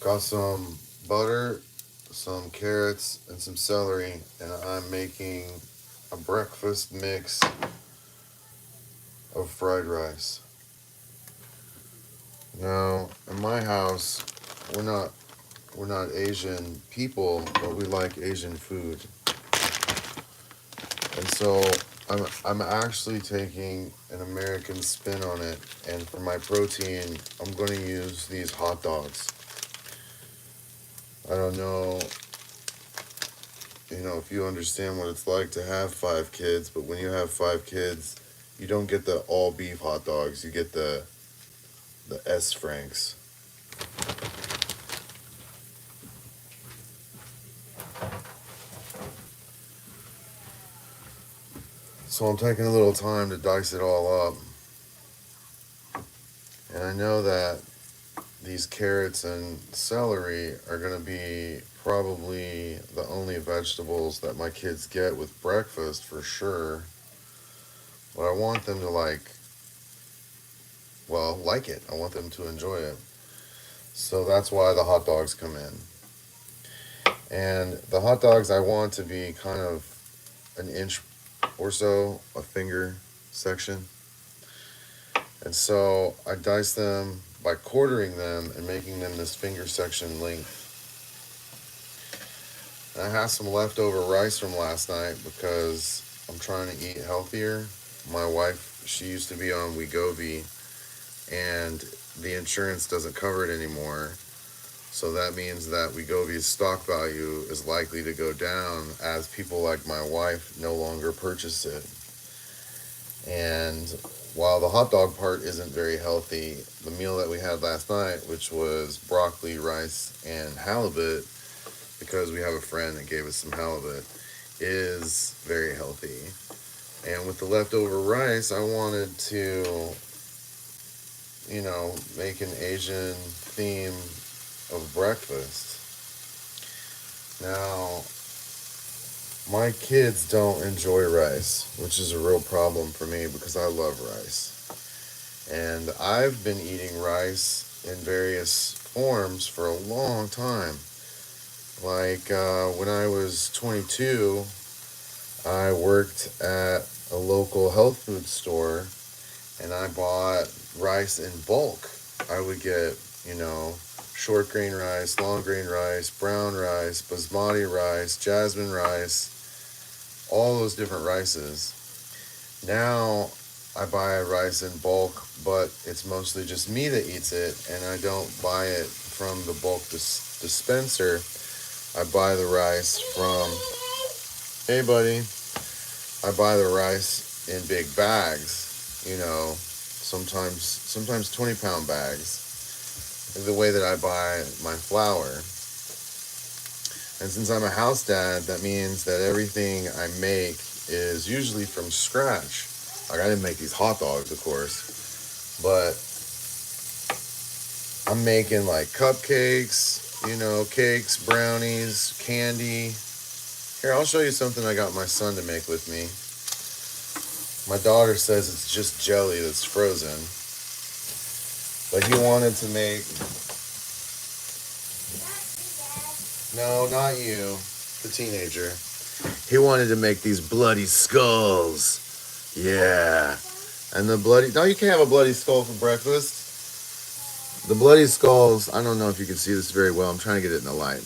Got some butter, some carrots, and some celery, and I'm making a breakfast mix of fried rice. Now, in my house, we're not we're not Asian people, but we like Asian food. And so I'm actually taking an American spin on it, and for my protein, I'm going to use these hot dogs. I don't know, if you understand what it's like to have 5 kids, but when you have 5 kids, you don't get the all beef hot dogs. You get the S Franks. So I'm taking a little time to dice it all up. And I know that these carrots and celery are going to be probably the only vegetables that my kids get with breakfast for sure. But I want them to like it. I want them to enjoy it. So that's why the hot dogs come in. And the hot dogs I want to be kind of an inch or so, a finger section. And so I dice them by quartering them and making them this finger section length. And I have some leftover rice from last night because I'm trying to eat healthier. My wife, she used to be on Wegovy, and the insurance doesn't cover it anymore. So that means that Wegovy's stock value is likely to go down as people like my wife no longer purchase it. And while the hot dog part isn't very healthy, the meal that we had last night, which was broccoli, rice, and halibut, because we have a friend that gave us some halibut, is very healthy. And with the leftover rice, I wanted to, make an Asian theme of breakfast. Now, my kids don't enjoy rice, which is a real problem for me because I love rice. And I've been eating rice in various forms for a long time. Like when I was 22, I worked at a local health food store and I bought rice in bulk. I would get, short grain rice, long grain rice, brown rice, basmati rice, jasmine rice, all those different rices. Now I buy rice in bulk, but it's mostly just me that eats it, and I don't buy it from the bulk dispenser. I buy the rice from, hey buddy, I buy the rice in big bags, sometimes 20-pound bags, the way that I buy my flour. And since I'm a house dad, that means that everything I make is usually from scratch. Like, I didn't make these hot dogs, of course, but I'm making like cupcakes, cakes, brownies, candy. Here, I'll show you something I got my son to make with me. My daughter says it's just jelly that's frozen, but he wanted to make... No, not you, the teenager. He wanted to make these bloody skulls. Yeah. And the bloody... No, you can't have a bloody skull for breakfast. The bloody skulls, I don't know if you can see this very well. I'm trying to get it in the light.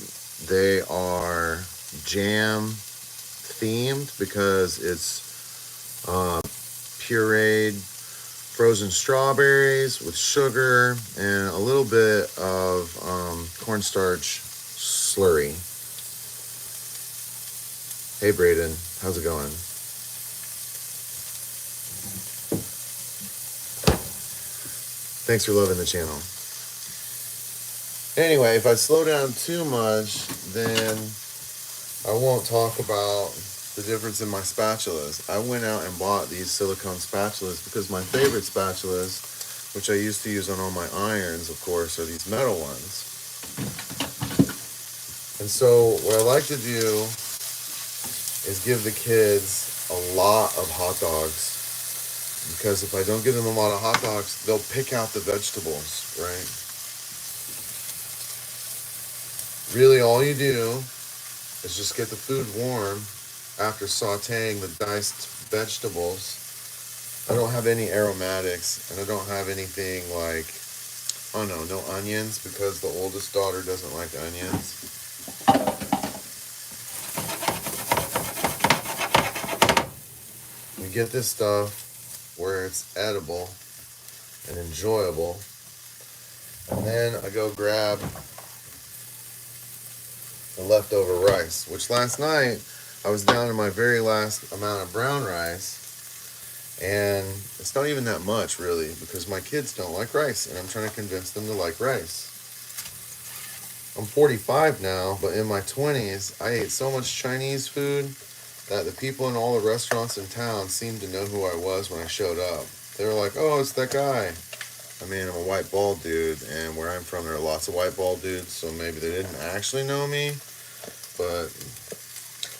They are jam themed because it's pureed frozen strawberries with sugar and a little bit of cornstarch slurry. Hey Braden, how's it going? Thanks for loving the channel. Anyway, if I slow down too much, then I won't talk about the difference in my spatulas. I went out and bought these silicone spatulas because my favorite spatulas, which I used to use on all my irons, of course, are these metal ones. And so what I like to do is give the kids a lot of hot dogs, because if I don't give them a lot of hot dogs, they'll pick out the vegetables, right? Really, all you do is just get the food warm after sauteing the diced vegetables. I don't have any aromatics, and I don't have anything like, oh no, no onions because the oldest daughter doesn't like onions. We get this stuff where it's edible and enjoyable, and then I go grab the leftover rice, which last night I was down to my very last amount of brown rice, and it's not even that much really because my kids don't like rice, and I'm trying to convince them to like rice. I'm 45 now, but in my 20s, I ate so much Chinese food that the people in all the restaurants in town seemed to know who I was when I showed up. They were like, oh, it's that guy. I mean, I'm a white bald dude, and where I'm from, there are lots of white bald dudes, so maybe they didn't actually know me. But,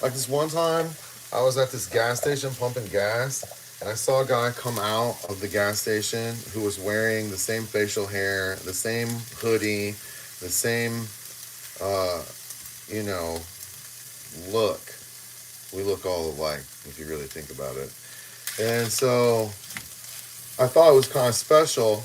like this one time, I was at this gas station pumping gas, and I saw a guy come out of the gas station who was wearing the same facial hair, the same hoodie, the same, uh, you know, look. We look all alike, if you really think about it. And so I thought it was kind of special,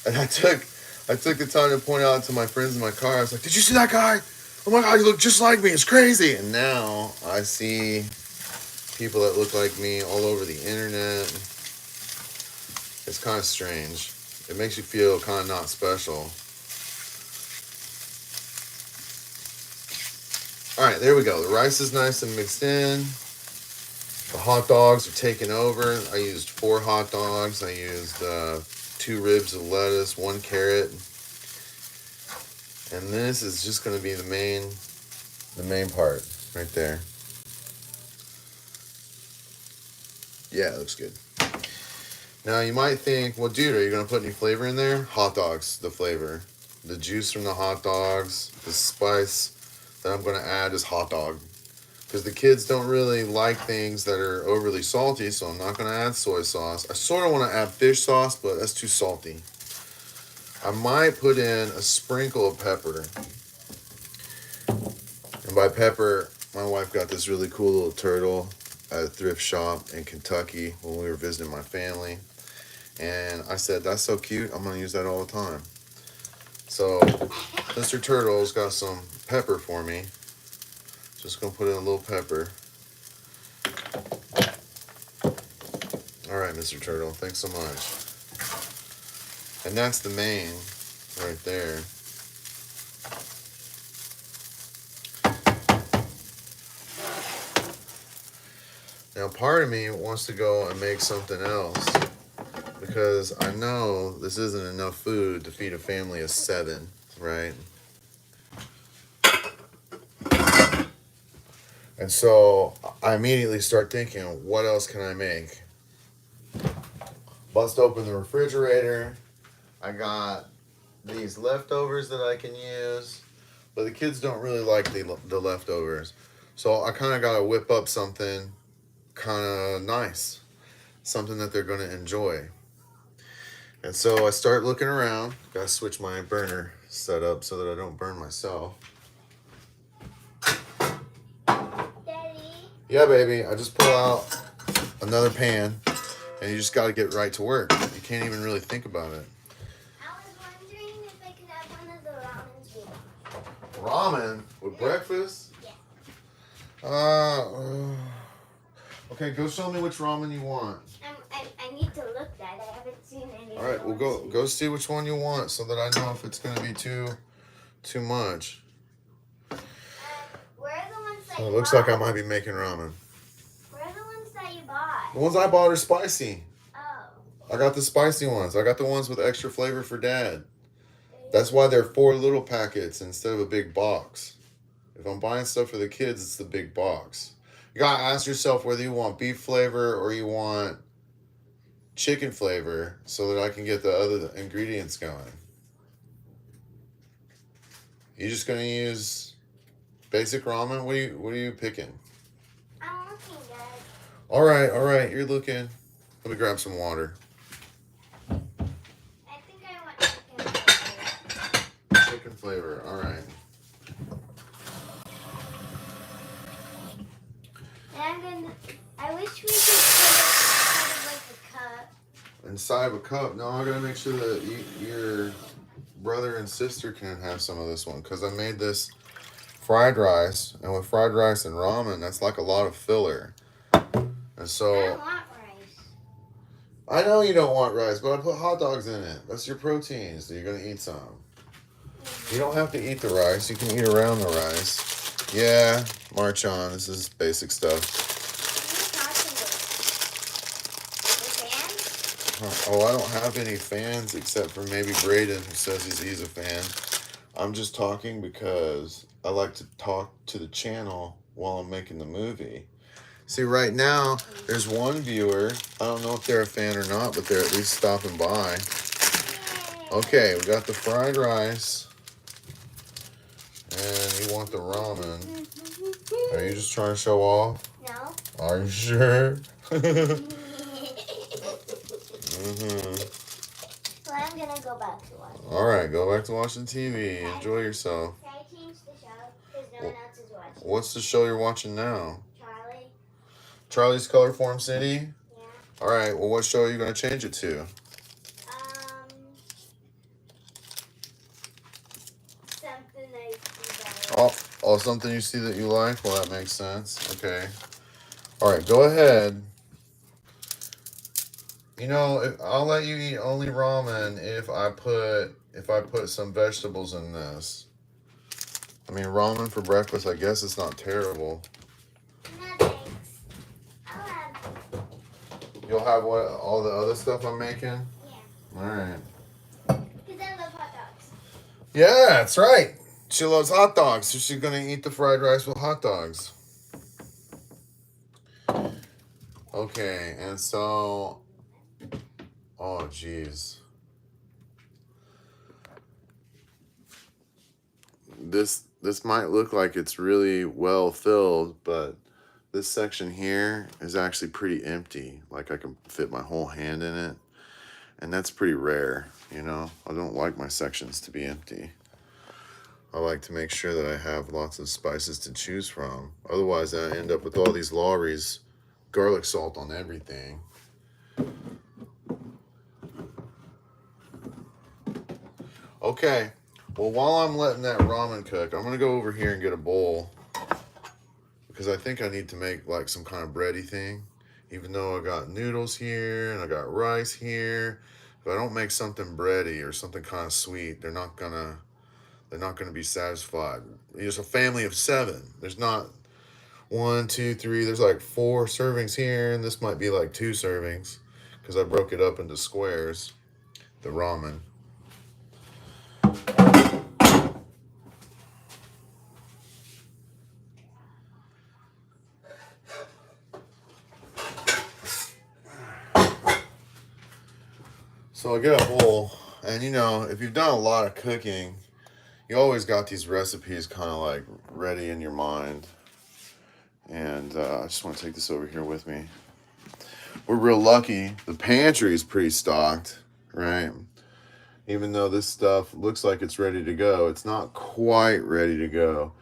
and I took the time to point out to my friends in my car. I was like, "Did you see that guy? Oh my God, you look just like me. It's crazy." And now I see people that look like me all over the internet. It's kind of strange. It makes you feel kind of not special. All right, there we go. The rice is nice and mixed in. The hot dogs are taken over. I used 4 hot dogs. I used 2 ribs of lettuce, 1 carrot, and this is just going to be the main part right there. Yeah, it looks good. Now you might think, well, dude, are you going to put any flavor in there? Hot dogs, the flavor, the juice from the hot dogs, the spice that I'm going to add is hot dog. Because the kids don't really like things that are overly salty, so I'm not going to add soy sauce. I sort of want to add fish sauce, but that's too salty. I might put in a sprinkle of pepper. And by pepper, my wife got this really cool little turtle at a thrift shop in Kentucky when we were visiting my family. And I said, that's so cute, I'm going to use that all the time. So Mr. Turtle's got some pepper for me. Just gonna put in a little pepper. All right, Mr. Turtle, thanks so much. And that's the main right there. Now, part of me wants to go and make something else because I know this isn't enough food to feed a family of 7, right? And so I immediately start thinking, what else can I make? Bust open the refrigerator. I got these leftovers that I can use, but the kids don't really like the leftovers. So I kind of got to whip up something kind of nice, something that they're going to enjoy. And so I start looking around. Got to switch my burner setup so that I don't burn myself. Daddy? Yeah, baby. I just pull out another pan, and you just got to get right to work. You can't even really think about it. I was wondering if I could have one of the ramens we bought. Ramen with breakfast? Yeah. Okay, go show me which ramen you want. I need to look at it. I haven't seen any. All right, well go see which one you want so that I know if it's gonna be too much. Where are the ones that So you it looks bought? like I might be making ramen. Where are the ones that you bought? The ones I bought are spicy. Oh. I got the spicy ones. I got the ones with extra flavor for Dad. That's why they're 4 little packets instead of a big box. If I'm buying stuff for the kids, it's the big box. You gotta ask yourself whether you want beef flavor or you want chicken flavor so that I can get the other ingredients going. You just gonna use basic ramen? What are you picking? I'm looking, Dad. All right, you're looking. Let me grab some water. I think I want chicken flavor. Chicken flavor, all right. inside of a cup. No, I gotta make sure that your brother and sister can have some of this one because I made this fried rice, and with fried rice and ramen, that's like a lot of filler. And so I don't want rice. I know you don't want rice, but I put hot dogs in it. That's your protein, so you're gonna eat some. You don't have to eat the rice. You can eat around the rice. Yeah, march on. This is basic stuff. Oh, I don't have any fans except for maybe Braden, who says he's a fan. I'm just talking because I like to talk to the channel while I'm making the movie. See, right now, there's one viewer. I don't know if they're a fan or not, but they're at least stopping by. Okay, we got the fried rice. And you want the ramen. Are you just trying to show off? No. Are you sure? Well, I'm gonna go back to watching. Alright, go back to watching TV. Enjoy yourself. Can I change the show? Because no one else is watching. What's the show you're watching now? Charlie. Charlie's Colorform City? Yeah. Alright, well, what show are you going to change it to? Something I see better. Oh, something you see that you like? Well, that makes sense. Okay. Alright, go ahead. You know, I'll let you eat only ramen if I put some vegetables in this. I mean, ramen for breakfast, I guess it's not terrible. No, thanks. I'll have... You'll have what? All the other stuff I'm making? Yeah. Alright. Because I love hot dogs. Yeah, that's right. She loves hot dogs, so she's going to eat the fried rice with hot dogs. Okay, and so... Oh, jeez. This might look like it's really well filled, but this section here is actually pretty empty. Like I can fit my whole hand in it. And that's pretty rare, you know? I don't like my sections to be empty. I like to make sure that I have lots of spices to choose from. Otherwise, I end up with all these Lawry's garlic salt on everything. Okay, well, while I'm letting that ramen cook, I'm going to go over here and get a bowl because I think I need to make like some kind of bready thing. Even though I got noodles here and I got rice here, if I don't make something bready or something kind of sweet, they're not gonna be satisfied. There's a family of 7. There's not 1, 2, 3. There's like 4 servings here, and this might be like 2 servings because I broke it up into squares. The ramen. So I get a bowl, and you know, if you've done a lot of cooking, you always got these recipes kind of like ready in your mind. And I just want to take this over here with me. We're real lucky. The pantry is pretty stocked, right? Even though this stuff looks like it's ready to go, it's not quite ready to go.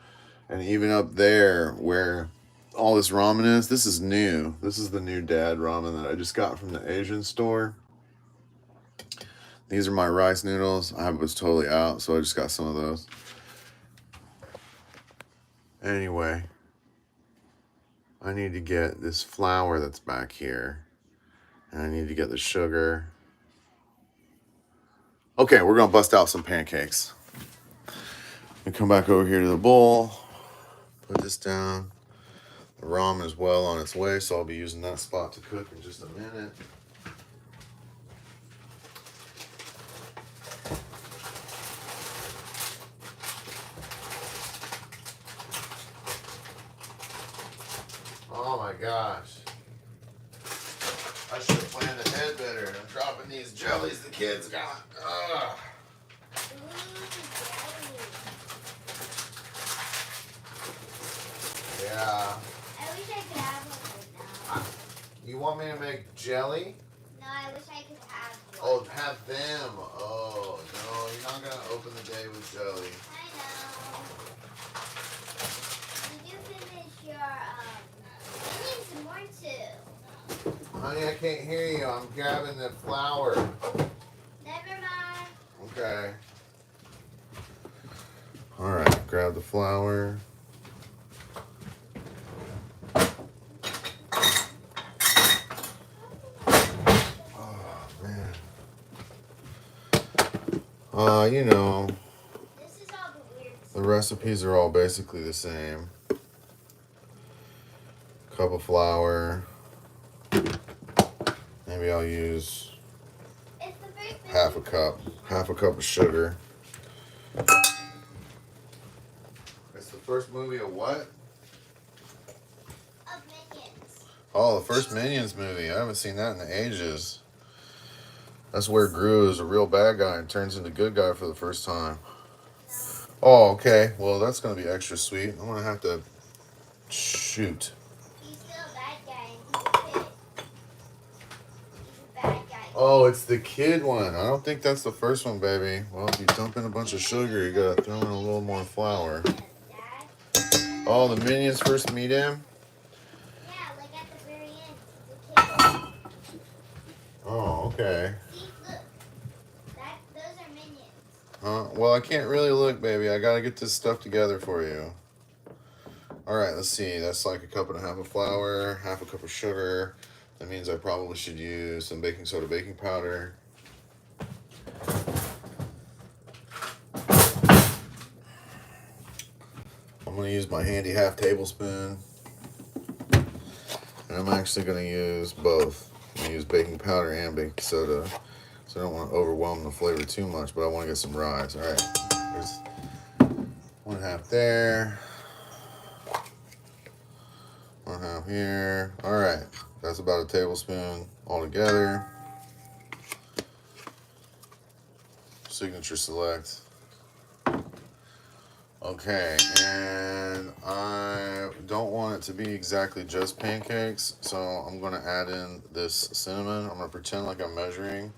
And even up there where all this ramen is, this is new. This is the new dad ramen that I just got from the Asian store. These are my rice noodles. I was totally out, so I just got some of those. Anyway, I need to get this flour that's back here. And I need to get the sugar. Okay, we're going to bust out some pancakes. We come back over here to the bowl. Put this down. The ramen is well on its way, so I'll be using that spot to cook in just a minute. Oh my gosh. I should have planned ahead better. I'm dropping these jellies the kids got. Ugh. Yeah. I wish I could have one right now. You want me to make jelly? No, I wish I could have one. Oh, have them. Oh, no. You're not going to open the day with jelly. I know. Did you finish your, I need some more too. I Honey, I can't hear you. I'm grabbing the flour. Never mind. Okay. Alright, grab the flour. Oh, man. You know, This is all the weird the stuff. recipes are all basically the same. Cup of flour. Maybe I'll use It's the first half a cup. Half a cup of sugar. It's the first movie of what? of Minions. Oh, the first Minions movie. I haven't seen that in ages. That's where Gru is a real bad guy and turns into good guy for the first time. No, Oh, okay. Well, that's going to be extra sweet. I'm going to have to shoot. he's still a bad guy and he's a kid. He's a bad guy. Oh, it's the kid one. I don't think that's the first one, baby. Well, if you dump in a bunch of sugar, you got to throw in a little more flour. Dad? Oh, the Minions first meet him? Yeah, like at the very end. He's a kid. Oh, okay. See, look. Those are Minions. Well, I can't really look, baby. I got to get this stuff together for you. All right, let's see. That's like a cup and a half of flour, half a cup of sugar. That means I probably should use some baking soda, baking powder. I'm going to use my handy half tablespoon. And I'm actually going to use both. I'm going to use baking powder and baking soda. So I don't want to overwhelm the flavor too much, but I want to get some rise. All right, there's 1/2 there. 1/2 here. All right, that's about a tablespoon altogether. Signature select. Okay, and I don't want it to be exactly just pancakes, so I'm going to add in this cinnamon. I'm going to pretend like I'm measuring.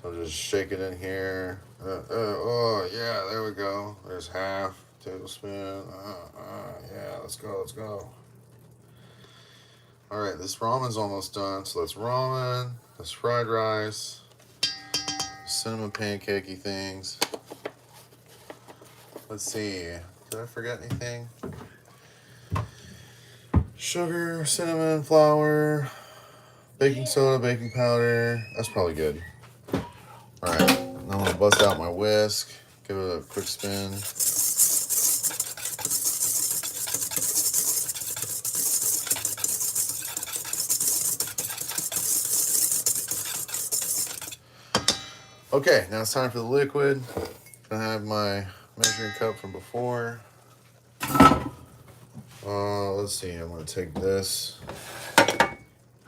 So just shake it in here. Oh, yeah, there we go. There's half tablespoon. Yeah, let's go, let's go. All right, this ramen's almost done. So that's ramen, this fried rice, cinnamon pancakey things. Let's see. Did I forget anything? Sugar, cinnamon, flour, baking soda, baking powder. That's probably good. All right, now I'm gonna bust out my whisk, give it a quick spin. Okay, now it's time for the liquid. I have my measuring cup from before. Let's see, I'm gonna take this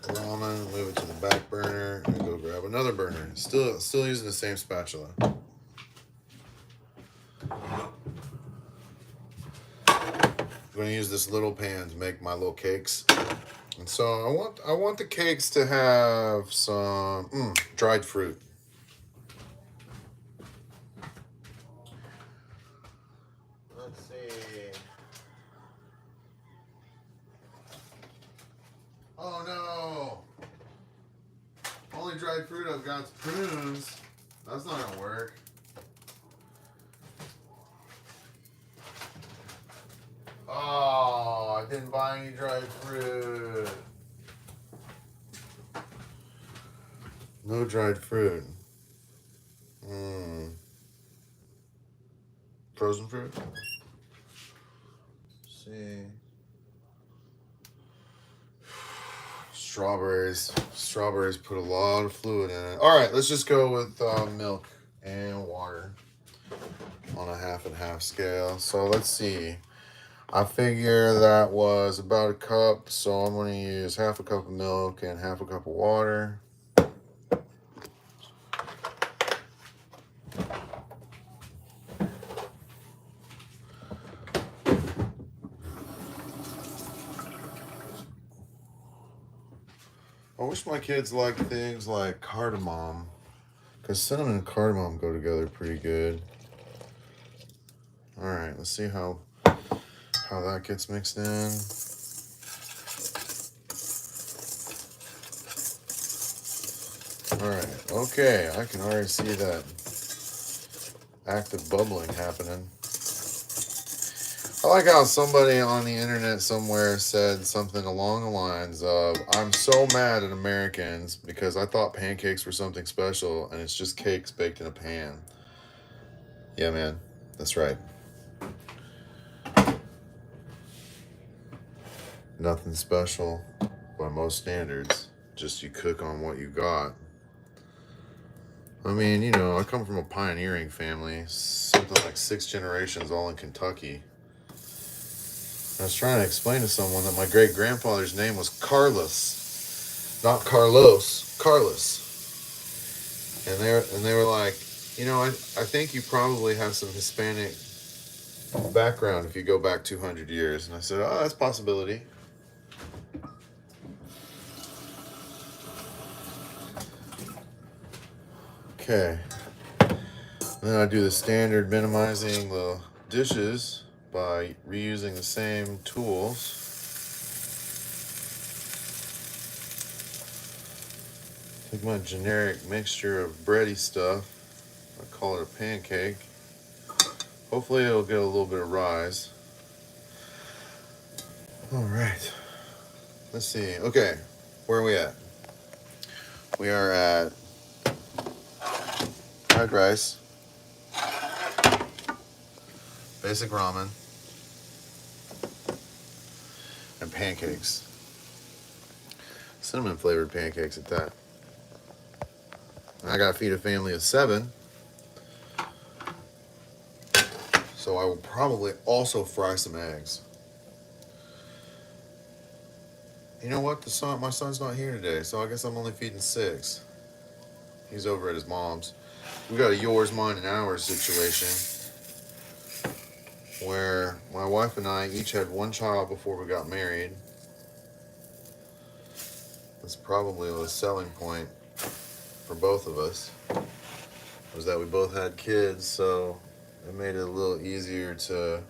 ramen, move it to the back burner, and go grab another burner. Still using the same spatula. I'm gonna use this little pan to make my little cakes. And so I want the cakes to have some dried fruit. Let's see. Oh no! Only dried fruit I've got is prunes. That's not gonna work. Oh, I didn't buy any dried fruit. No dried fruit. Frozen fruit? Let's see. Strawberries. Strawberries put a lot of fluid in it. All right, let's just go with milk and water on a 1/2 scale. So let's see. I figure that was about a cup, so I'm going to use 1/2 cup of milk and 1/2 cup of water. I wish my kids liked things like cardamom, because cinnamon and cardamom go together pretty good. All right, let's see how that gets mixed in. Alright, okay, I can already see that active bubbling happening. I like how somebody on the internet somewhere said something along the lines of, I'm so mad at Americans because I thought pancakes were something special and it's just cakes baked in a pan. Yeah, man, that's right. Nothing special by most standards, just you cook on what you got. I mean, I come from a pioneering family, something like 6 generations all in Kentucky. I was trying to explain to someone that my great grandfather's name was Carlos, not Carlos, Carlos. And they were like, I think you probably have some Hispanic background if you go back 200 years. And I said, oh, that's a possibility. Okay. And then I do the standard minimizing the dishes by reusing the same tools. Take my generic mixture of bready stuff. I call it a pancake. Hopefully it'll get a little bit of rise. All right. Let's see. Okay. Where are we at? We are at fried rice, basic ramen, and pancakes. Cinnamon flavored pancakes at that. And I got to feed a family of 7. So I will probably also fry some eggs. You know what? My son's not here today, so I guess I'm only feeding 6. He's over at his mom's. We got a yours, mine, and ours situation where my wife and I each had 1 child before we got married. That's probably a selling point for both of us, was that we both had kids, so it made it a little easier to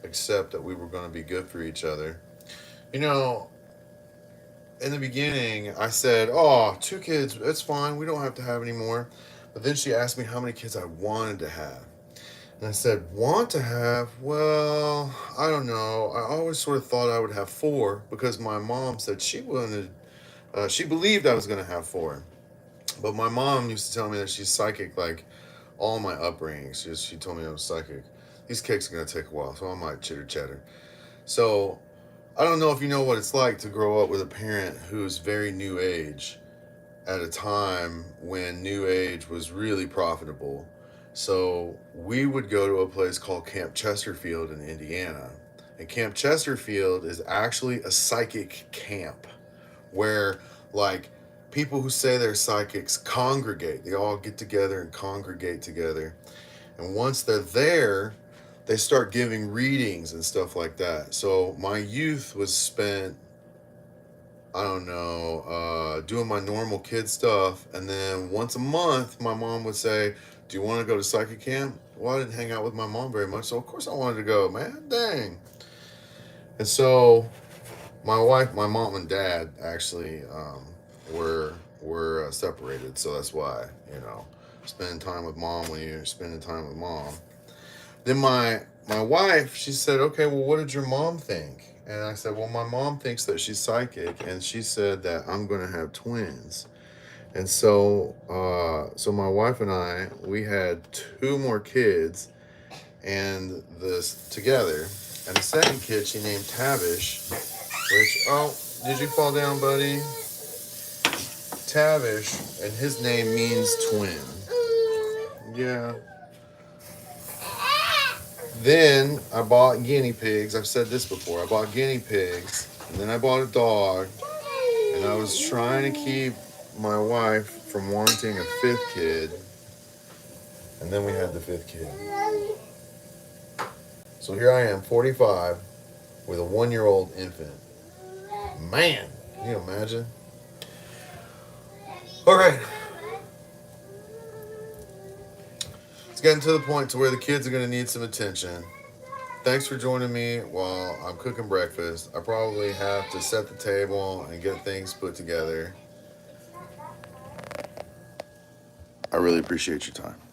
accept that we were going to be good for each other. In the beginning, I said, oh, 2 kids, it's fine. We don't have to have any more. But then she asked me how many kids I wanted to have. And I said, want to have? Well, I don't know. I always sort of thought I would have 4 because my mom said she believed I was going to have 4. But my mom used to tell me that she's psychic, like all my upbringing. She told me I was psychic. These cakes are going to take a while, so I might chitter chatter. So I don't know if you know what it's like to grow up with a parent who's very new age at a time when new age was really profitable. So we would go to a place called Camp Chesterfield in Indiana. And Camp Chesterfield is actually a psychic camp where, like, people who say they're psychics congregate. They all get together and congregate together. And once they're there, they start giving readings and stuff like that. So my youth was spent, I don't know, doing my normal kid stuff. And then once a month, my mom would say, do you want to go to psychic camp? Well, I didn't hang out with my mom very much, so of course I wanted to go, man. Dang. And so my mom and dad actually were separated, so that's why, spending time with mom when you're spending time with mom. Then my wife, she said, okay, well, what did your mom think? And I said, well, my mom thinks that she's psychic, and she said that I'm going to have twins. And so my wife and I, we had 2 more kids, and this together. And the second kid, she named Tavish, which, oh, did you fall down, buddy? Tavish, and his name means twin. Yeah. Then I bought guinea pigs. I've said this before. I bought guinea pigs, and then I bought a dog, and I was trying to keep my wife from wanting a 5th kid, and then we had the 5th kid. So here I am, 45, with a 1-year-old infant. Man, can you imagine? All right. It's getting to the point to where the kids are going to need some attention. Thanks for joining me while I'm cooking breakfast. I probably have to set the table and get things put together. I really appreciate your time.